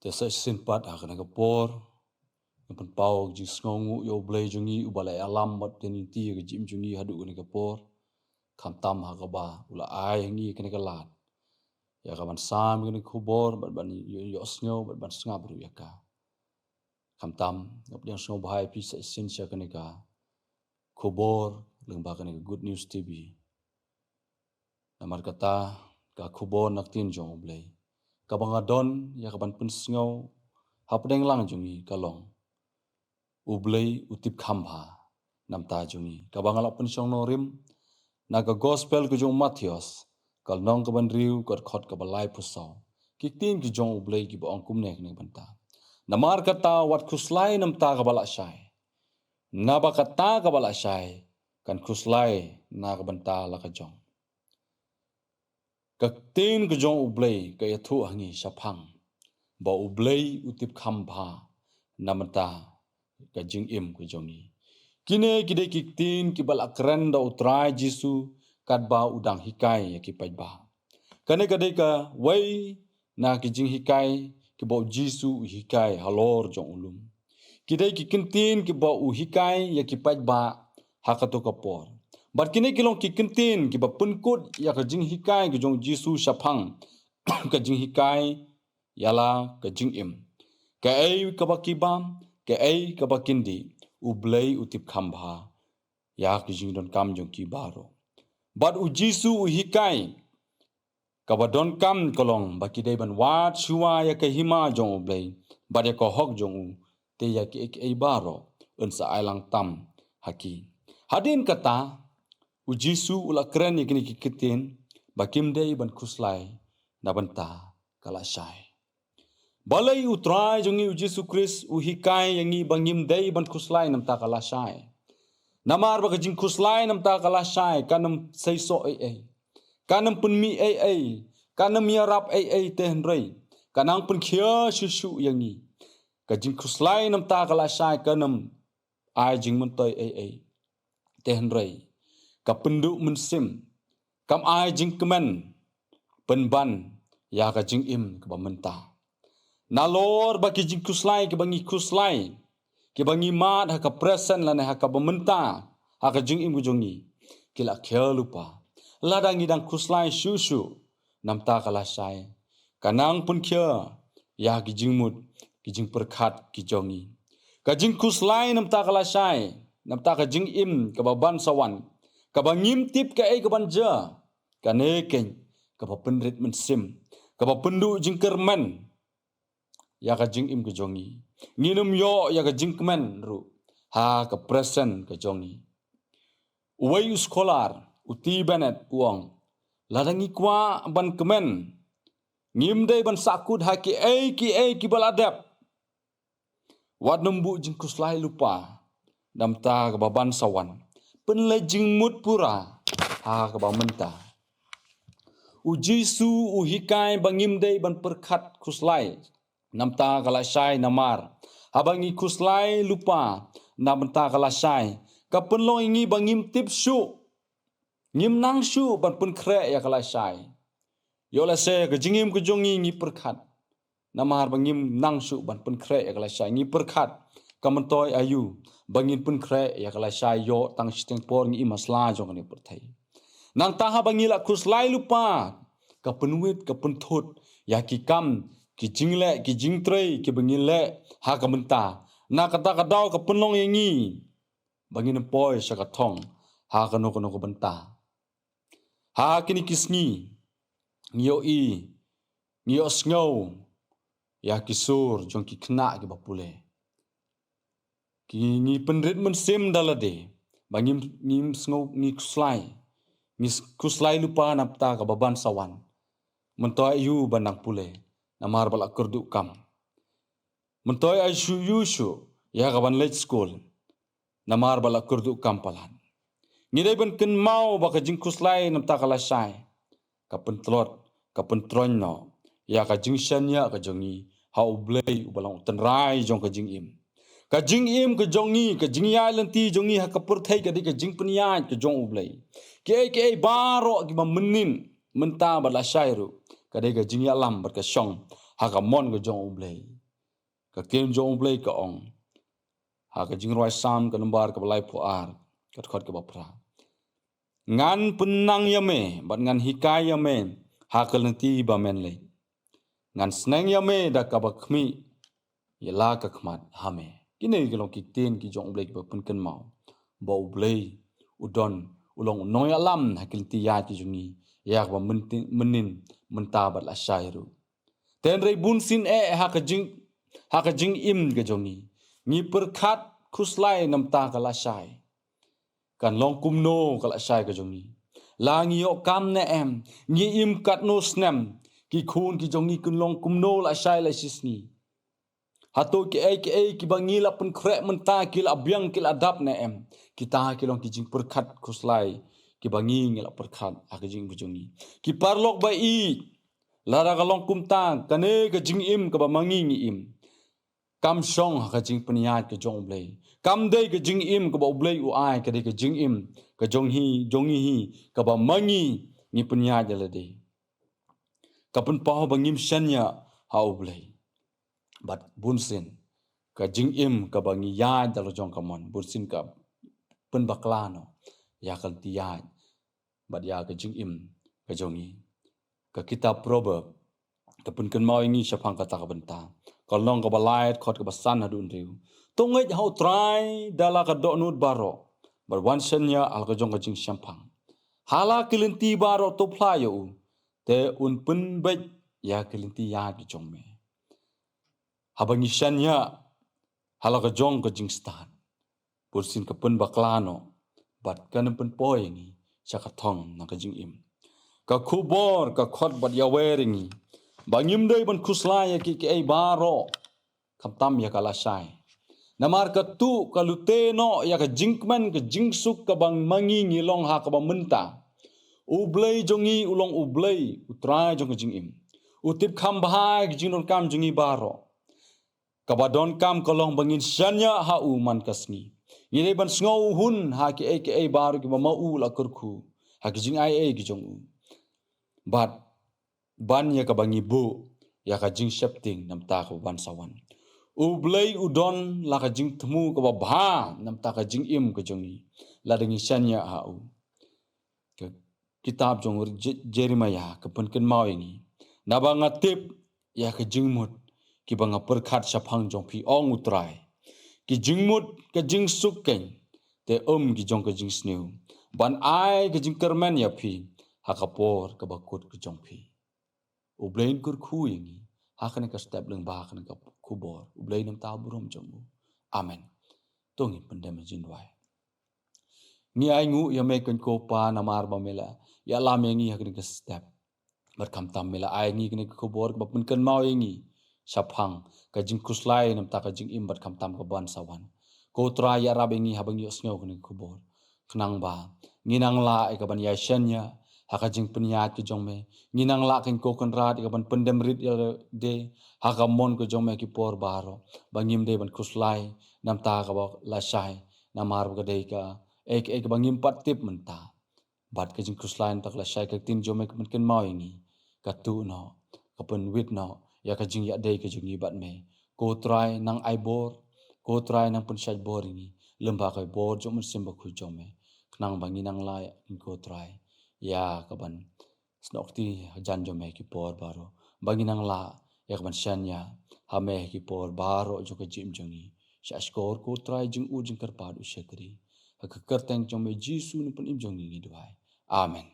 Tesa simpat akan kapor yang penpau jing sngongu yo blay jungi ubalai alam bat teninti ke jim jungi hadu ke kapor kam tam ha ba ula ai ngi kene kalat ya kaman sam kene kubor bat ban yo sngo bat ban snga bru ya ka kam tam ngop yang sngo bahai pi sa sin sia kene ka kubor lengba kene good news tv namar kata ka kubor nak tin jong blay kabangadon ya kaban pun sngo hapdeng lang jungi kalong ublay utip khamba namta jungi kabangala pun song norim naga gospel ku jong Matthews kal nong kaban riu kor khot ka balai pusaw kitin ki jong ublay ki ba ongkum nek ne banta namar kata wat khuslai namta ka bala shai naba kata ka bala shai kan khuslai na ka banta la ka jong kaktin ku jong ublay ka yathu hangi shaphang ba ublay utip khamba namta ka jing im ku jongi kine kide kiktin ki bal akran da utrai jisu kat ba udang hikai ya ki pai ba kane kade ka wai na ki jing hikai ki ba jisu hikai halor jong ulum kide ki kintin ki ba u hikai ya ki pai ba hakato kapor bar kine kilong ki kintin ki ba punkut ya ka jing hikai ki jong jisu shaphang ka jing hikai yala ka jing im ka ai ka ba kibam ke ai ka bakindi ublay utip khamba ya ki jing don kam jong ki baro bad u jisu u hikai ka ba don kam kolong baki dai ban wat shuwa ya ka hima jong ublay bad ya ko hok jong u te ya ki ek ai baro un sa ailang tam haki hadin kata u jisu ula kren ya kini ki kitin bakim dai ban khuslai na banta kala shai balai utrai jongi u Jesu Kris u hikai yangi bangim dei ban khuslai nam ta kala shai namar ba jing khuslai nam ta kala shai kanam sei so ai kanam pun mi ai kanam ya rap ai te hnrei kanang pun khia shu yangi ka jing khuslai nam ta kala shai kanam ai jing mun toi ai te hnrei ka pendu mun sim kam ai jing kemen penban ya ka jing im ka ba menta nalor baki jing kuslai ke bangi kuslai ke bangi mat ha ka present lane ha ka bementa ha ka jing imu jongi kila khel lupa ladangi dang kuslai shu namta kala sai kanang pun khia ya ki jing mut ki jing perkhat ki jongi ka jing kuslai namta kala sai namta ka jing im ka baban sawan ka bangim tip ka ai ka banja ka ne ken ka ba penrit men sim ka ba pendu jing kerman ya ka jing im ke jongi nginum yo ya ka jing kemen ru ha ka present ke jongi uwai scholar uti benet uang ladangi kwa ban kemen ngim dei ban sakut ha ki ki baladap wat numbu jing kuslai lupa damta ka baban sawan pen le jing mut pura ha ka ba menta u jisu u hikai bangim dei ban perkhat kuslai namta kala shai namar habangi kuslai lupa namta kala shai kapun lo ingi bangim tip shu ngim nang shu ban pun kre ya kala shai yola se ke jingim ke jongi ngi perkhat namar bangim nang shu ban pun kre ya kala shai ngi perkhat kamantoy ayu bangin pun kre ya kala shai yo tang steng por ngi masla jong ni perthai nang ta ha bangila kuslai lupa kapun wit kapun thut ya ki kam ki jingle ki jingtrei ki bangile ha ka menta na kata kadau ka penlong yangi bangin poi saka thong ha ka no ko benta ha kini kisngi ngio ngio sngow ya kisur jong ki khna ki bapule ki ngi penrit men sim dalade bangim ngim sngow ngi kuslai lupa napta ka baban sawan mentoy yu banang pule namar bala kurdu kam mentoy ay yushu ya kaban late school namar bala kurdu kam palan ngidai ban ken mau baka jing kuslai namta kala shai kapun tlot kapun tronno ya ka jing shanya ka jongi ha ublei ubalang tenrai jong ka jing im ka jongi ka jing ya lenti jongi ha kapur thai ka di ka jing pnya ka jong ublei ke baro ki menin menta bala shairu kadai ka jing ya lam bar ka shong ha ka mon ka jong ublei ka kem jong blai ka ong ha ka jing roi sam ka lembar ka balai puar ka khot ka bapra ngan penang yame bat ngan hikai yame ha ka lenti ba men le ngan sneng yame da ka bakmi yala ka khmat hame kine gelong ki ten ki jong blai ba pun kan mau bo blai udon ulong noy alam hakil ti ya ki jungi yak ba menin menta bat la shairu ten rei bun sin ha ka jing im ga jongi ni perkhat khuslai nam ta ka la shai kan long kumno ka la shai ga jongi la ngi yo kam ne em ngi im kat no snem ki khun ki jongi kun long kumno la shai la sisni hato ki bangi la pun kre menta ki la biang ki la dap ne em kita ki long ki jing perkhat khuslai ki bangi ngi la perkhat ha ka jing bu jongi ki parlok ba i lara galong kumtang kane ka jing im ka ba mangi ngi im kam song ka jing pniat ka jong blai kam dei ka jing im ka ba blai u ai ka dei ka jing im ka jong hi ka ba mangi ni pniat la dei ka pun pa ba ngim shanya ha u blai bat bunsin ka jing im ka ba ngi ya dalo jong ka mon bunsin ka pun baklano ya kal ti ya bat ya ka jing im ka jongi ka kitab proverb ka pun kan mau ini syapang kata ka benta kalong ka balait khot ka basan hadun riu tongej hau try dala ka do nut baro bar wan senya al ka jong ka jing syampang hala kilinti baro to playo te un pun bej ya kilinti ya ki jong me habangi senya hala ka jong ka jing stan pursin ka pun baklano bat kan pun poingi syaka thong na ka jing im ka khubor ka khot bat ya weringi bangim dei ban khuslai ki ai baro kamtam ya kala sai namar ka tu ka luteno ya ka jingkman ka jingsuk ka bang mangi ngilong ha ka ba menta ublei jongi ulong ublei utrai jong ka jing im utip kham bahai ki jingnon kam jongi baro ka ba don kam kolong bangin shanya ha u man kasni yele ban sngo hun ha ki ai baro ki ba mau la kurkhu ha ki jing ai ki jong u bat ban ya ka bangi bu ya ka jing shepting nam ta ko ban sawan ublei udon la ka jing temu ka ba bha nam ta ka jing im ka jongi la dengi shanya ha u ke kitab jong Jeremiah ka pun ken mau ini na ba ngatip ya ka jing mut ki ba perkhat saphang jong phi ong utrai ki jing mut ka jing suk ken te ki jong ka jing sneu ban ai ka jing kermen ya phi ha ka por ka ba kut ka jong phi ublain kur khu ini hakane ka step leng ba hakane ka khubor ublain nam ta burom jongu amen tongi pandem jinwai ni ai ngu ya me kan ko pa namar ba mela ya la me ngi hakane ka step bar kam tam mela ai ngi kene khubor ka pun kan mau ngi saphang ka jing kuslai nam ta ka jing im bat kam tam ka ban sawan ko tra ya rabe ngi habangi osnyo kene khubor khnang ba nginang la e ka ban ya shanya haka jing penyat ke jong me nginang la ken ko kan rat ka ban pendem rit de haka mon ko jong me ki por baro bangim de ban kuslai nam ta ka ba la shai namar ga de ka ek bangim pat tip menta bat ka jing kuslai tak la shai ka tin jong me kan ken mau ini ka tu no ka pen wit no ya ka jing ya de ka jing bat me ko try nang ai bor ko try nang pen shai bor ini lemba ka bor jong men sim ba khu jong me nang banginang la ko try ya kaban snokti jan jo me ki por baro banginang la ya kaban shanya ha me ki por baro jo ka jim jongi sha skor ko try jing u jing kar pad u shekri ha ka kerteng jo me jisu ni pun im jongi ni dwai amen